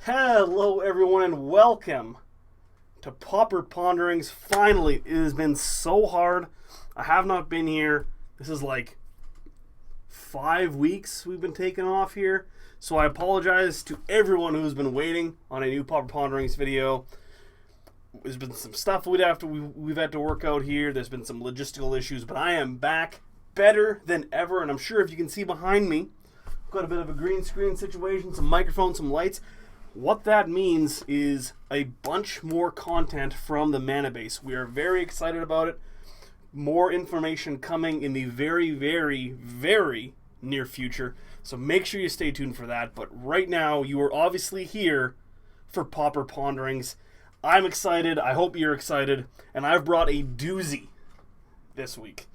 Hello, everyone, and welcome to Pauper Ponderings. Finally, it has been so hard. I have not been here. This is like 5 weeks we've been taking off here. So I apologize to everyone who's been waiting on a new Pauper Ponderings video. There's been some stuff we've had to work out here. There's been some logistical issues, but I am back better than ever. And I'm sure if you can see behind me, I've got a bit of a green screen situation, some microphones, some lights. What that means is a bunch more content from the mana base. We are very excited about it. More information coming in the very, very, very near future. So make sure you stay tuned for that. But right now, you are obviously here for Pauper Ponderings. I'm excited. I hope you're excited. And I've brought a doozy this week.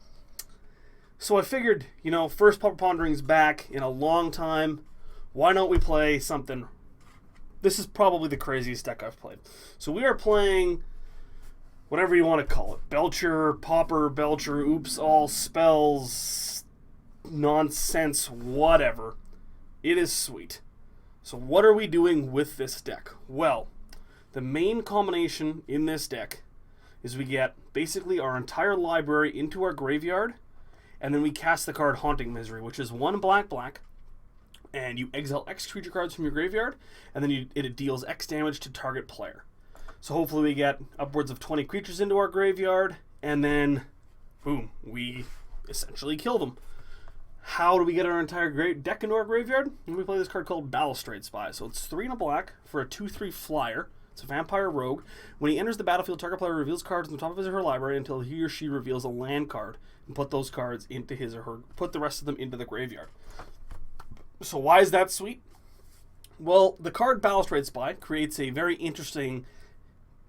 So I figured, first Pauper Ponderings back in a long time. Why don't we play something? This is probably the craziest deck I've played. So we are playing whatever you want to call it. Belcher, Pauper, Belcher, oops, all spells, nonsense, whatever. It is sweet. So what are we doing with this deck? Well, the main combination in this deck is we get basically our entire library into our graveyard, and then we cast the card Haunting Misery, which is 1 black, and you exile X creature cards from your graveyard, and then it deals X damage to target player. So hopefully we get upwards of 20 creatures into our graveyard, and then, boom, we essentially kill them. How do we get our entire deck into our graveyard? We play this card called Balustrade Spy. So it's 3 and a black for a 2/3 flyer. It's a vampire rogue. When he enters the battlefield, target player reveals cards on the top of his or her library until he or she reveals a land card, and put those cards into his or her, put the rest of them into the graveyard. So why is that sweet? Well, the card Balustrade Spy creates a very interesting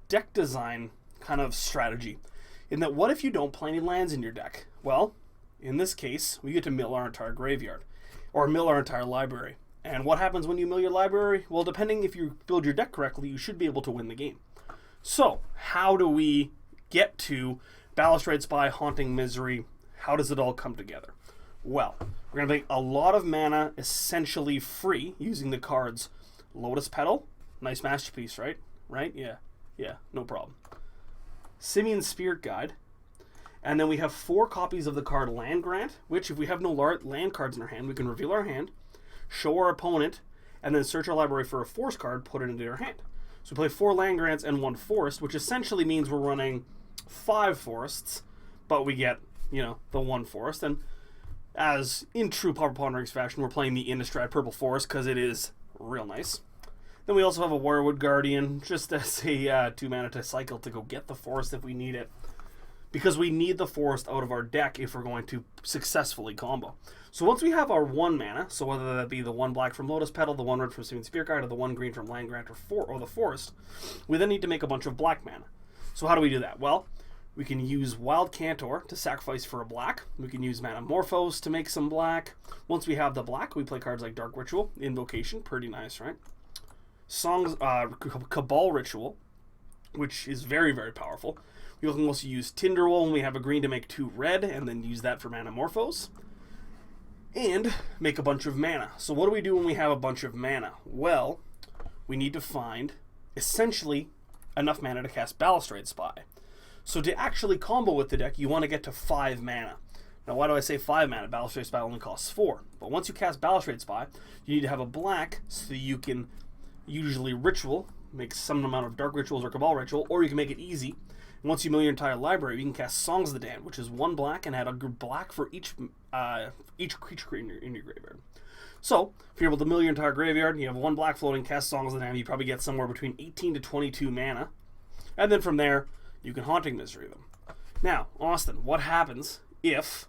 deck design kind of strategy. In that, what if you don't play any lands in your deck? Well, in this case, we get to mill our entire graveyard, or mill our entire library. And what happens when you mill your library? Well, depending if you build your deck correctly, you should be able to win the game. So, how do we get to Balustrade Spy, Haunting Misery? How does it all come together? Well, we're going to make a lot of mana essentially free using the cards Lotus Petal. Nice masterpiece, right? Right? Yeah, no problem. Simian Spirit Guide. And then we have 4 copies of the card Land Grant, which if we have no land cards in our hand, we can reveal our hand, show our opponent, and then search our library for a forest card, put it into our hand. So we play 4 Land Grants and 1 Forest, which essentially means we're running 5 forests, but we get, the 1 forest. And as in true Pauper Ponderings fashion, we're playing the Innistrad Purple Forest because it is real nice. Then we also have a Wirewood Guardian, just as a 2 mana to cycle to go get the forest if we need it. Because we need the forest out of our deck if we're going to successfully combo. So once we have our 1 mana, so whether that be the 1 black from Lotus Petal, the 1 red from Simian Spirit Guide, or the 1 green from Land Grant or the forest, we then need to make a bunch of black mana. So how do we do that? Well, we can use Wild Cantor to sacrifice for a black. We can use Manamorphose to make some black. Once we have the black, we play cards like Dark Ritual, Invocation, pretty nice, right? Cabal Ritual, which is very, very powerful. We can also use Tinderwall when we have a green to make 2 red, and then use that for Manamorphose. And make a bunch of mana. So what do we do when we have a bunch of mana? Well, we need to find, essentially, enough mana to cast Balustrade Spy. So to actually combo with the deck, you want to get to 5 mana. Now, why do I say 5 mana? Balustrade Spy only costs 4. But once you cast Balustrade Spy, you need to have a black so you can usually Ritual, make some amount of Dark Rituals or Cabal Ritual, or you can make it easy. And once you mill your entire library, you can cast Songs of the Damned, which is 1 black and add a black for each creature in your graveyard. So, if you're able to mill your entire graveyard, you have 1 black floating, cast Songs of the Damned, you probably get somewhere between 18 to 22 mana. And then from there, you can Haunting Misery them. Now, Austin, what happens if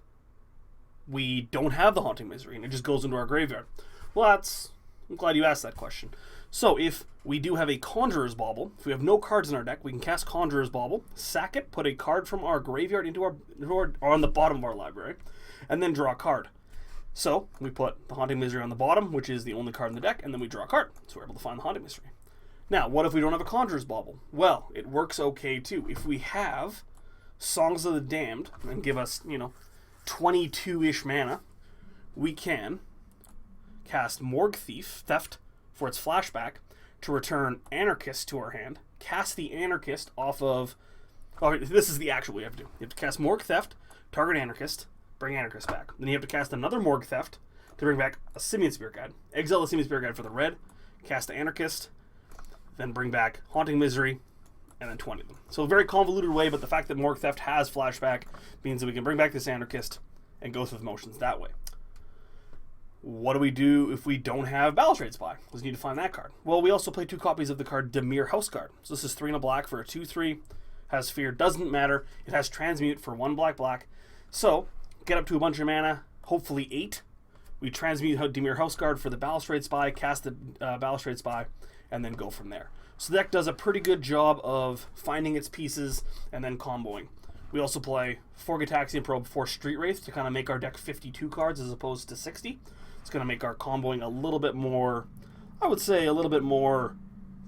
we don't have the Haunting Misery and it just goes into our graveyard? Well, I'm glad you asked that question. So, if we do have a Conjurer's Bauble, if we have no cards in our deck, we can cast Conjurer's Bauble, sack it, put a card from our graveyard into our on the bottom of our library, and then draw a card. So, we put the Haunting Misery on the bottom, which is the only card in the deck, and then we draw a card. So we're able to find the Haunting Misery. Now, what if we don't have a Conjurer's Bauble? Well, it works okay too. If we have Songs of the Damned, and give us, 22-ish mana, we can cast Morgue Theft for its flashback, to return Anarchist to our hand, cast the Anarchist off of... Oh, this is the actual way you have to do. You have to cast Morgue Theft, target Anarchist, bring Anarchist back. Then you have to cast another Morgue Theft to bring back a Simian Spirit Guide. Exile the Simian Spirit Guide for the red, cast the Anarchist, then bring back Haunting Misery, and then 20 of them. So a very convoluted way, but the fact that Morgue Theft has flashback means that we can bring back this Anarchist and go through the motions that way. What do we do if we don't have Balustrade Spy? We need to find that card. Well, we also play 2 copies of the card Dimir House Guard. So this is 3 and a black for a 2/3. Has Fear, doesn't matter. It has Transmute for 1 black. So, get up to a bunch of mana, hopefully 8. We transmute Dimir House Guard for the Balustrade Spy, cast the Balustrade Spy, and then go from there. So the deck does a pretty good job of finding its pieces and then comboing. We also play 4 Gitaxian Probe, 4 Street Wraith to kind of make our deck 52 cards as opposed to 60. It's going to make our comboing a little bit more, I would say a little bit more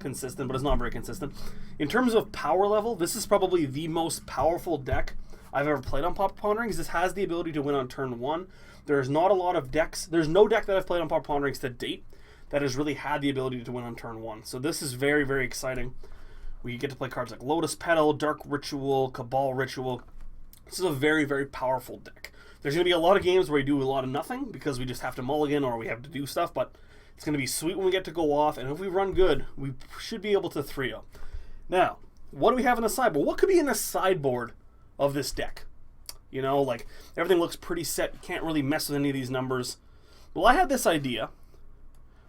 consistent, but it's not very consistent. In terms of power level, this is probably the most powerful deck I've ever played on Pauper Ponderings. This has the ability to win on turn 1. There's not a lot of decks. There's no deck that I've played on Pauper Ponderings to date that has really had the ability to win on turn 1. So this is very, very exciting. We get to play cards like Lotus Petal, Dark Ritual, Cabal Ritual. This is a very, very powerful deck. There's going to be a lot of games where we do a lot of nothing because we just have to mulligan or we have to do stuff, but it's going to be sweet when we get to go off, and if we run good, we should be able to 3-0. Now, what do we have in the sideboard? What could be in the sideboard of this deck? You know, like, everything looks pretty set. You can't really mess with any of these numbers. Well, I had this idea.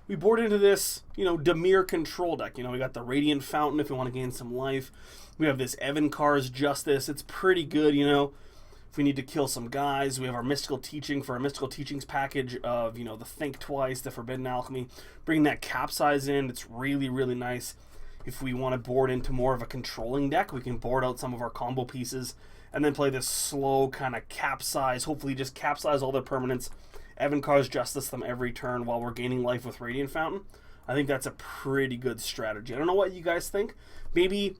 We board into this, you know, Dimir control deck. You know, we got the Radiant Fountain if we want to gain some life. We have this Evankar's Justice. It's pretty good, you know. If we need to kill some guys, we have our Mystical Teaching for our Mystical Teachings package of, you know, the Think Twice, the Forbidden Alchemy. Bringing that Capsize in, it's really, really nice. If we want to board into more of a controlling deck, we can board out some of our combo pieces and then play this slow kind of Capsize, hopefully just Capsize all their permanents. Evankar's Justice them every turn while we're gaining life with Radiant Fountain. I think that's a pretty good strategy. I don't know what you guys think. Maybe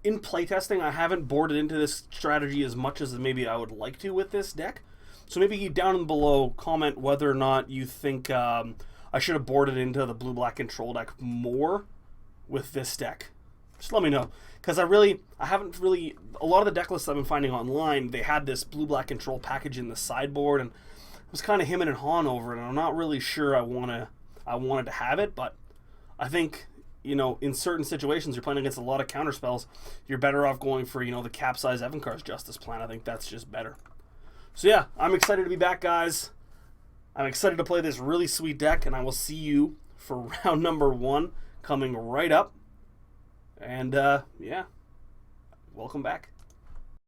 in playtesting, I haven't boarded into this strategy as much as maybe I would like to with this deck. So maybe down below, comment whether or not you think I should have boarded into the blue-black control deck more with this deck. Just let me know. Because I haven't really, a lot of the deck lists I've been finding online, they had this blue-black control package in the sideboard, and I was kind of hemming and hawing over it, and I'm not really sure I wanted to have it, but I think, you know, in certain situations, you're playing against a lot of counterspells, you're better off going for, you know, the Capsize Evankar's Justice plan. I think that's just better. So yeah, I'm excited to be back, guys. I'm excited to play this really sweet deck, and I will see you for round number 1 coming right up. And, yeah, welcome back.